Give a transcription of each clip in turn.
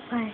Vai.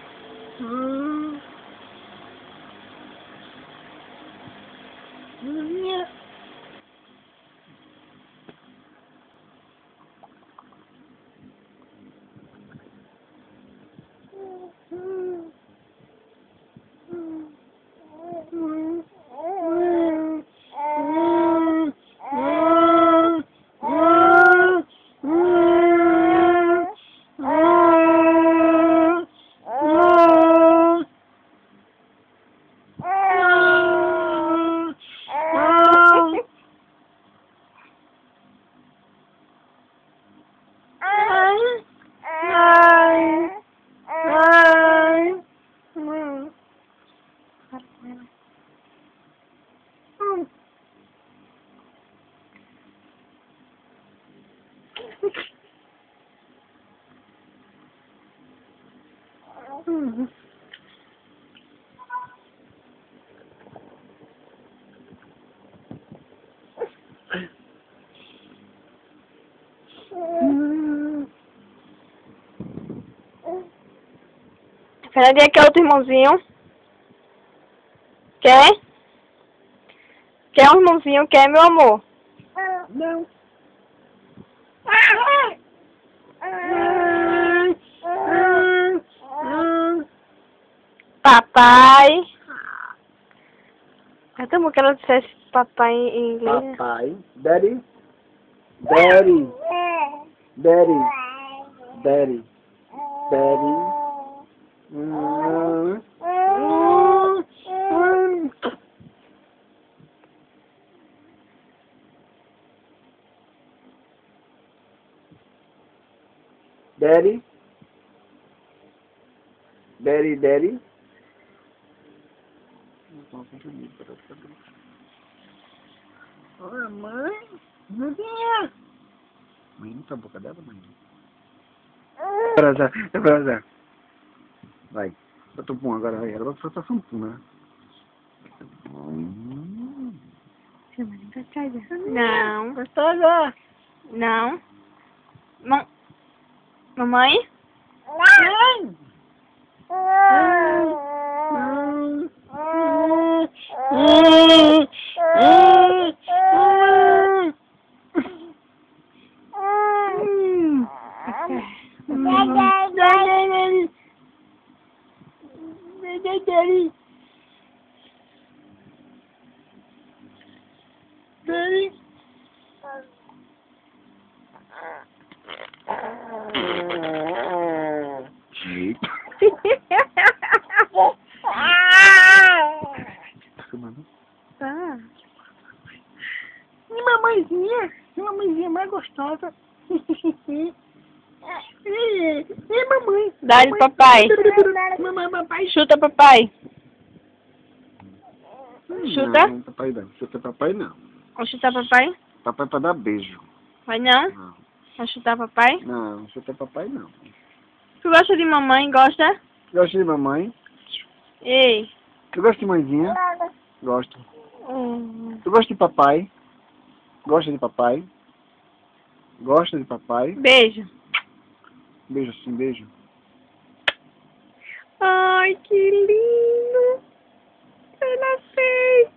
Fernandinha quer outro irmãozinho? Quer? Quer um irmãozinho? Quer, meu amor? Não. Papai. Até que ela dissesse papai em inglês. Papai. Daddy. Daddy. Daddy. Daddy. Daddy. Daddy. Daddy, daddy. Olha, mãe. Mãe, não tá a boca dela, mãe. É prazer. Vai. Bota o pum agora, vai. Ela vai soltar um pum, né? Não. Gostosa. Não. Mamãe? Mãe. Tá. E mamãezinha mais gostosa. E mamãe. Dá-lhe papai. Mamãe, papai. Chuta papai. Chuta? Não, papai não. Chuta papai não. Vamos chutar papai? Papai pra dar beijo. Vai não? Não. Vamos chutar papai? Não, chuta papai não. Tu gosta de mamãe? Gosta? Gosta de mamãe? Ei. Tu gosta de mãezinha? Gosto. Tu gosta de papai? Gosta de papai? Gosta de papai? Beijo. Beijo assim, beijo. Ai, que lindo. Ela fez.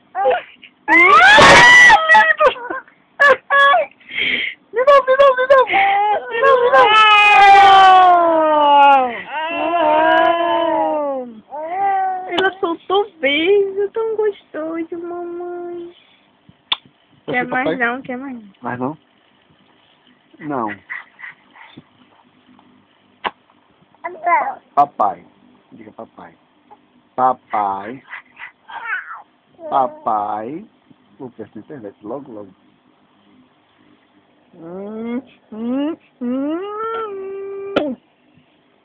Ela soltou beijo, tão gostoso, mamãe. Quer mais papai? não, quer mais não. Mais não? Não. Papai. Diga papai. Papai. Papai. Vou ver na internet logo, logo.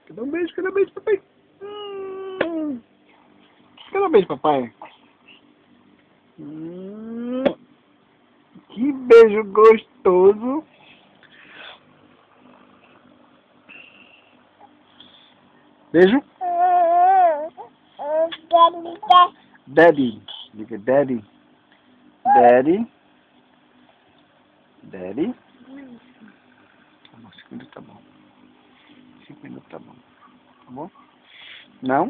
Quer um beijo, papai. Quer um beijo, papai? Que beijo gostoso. Beijo. Daddy. Diga daddy. Daddy. Daddy. Tá bom, 5 minutos tá bom. 5 minutos tá bom. Tá bom? Não?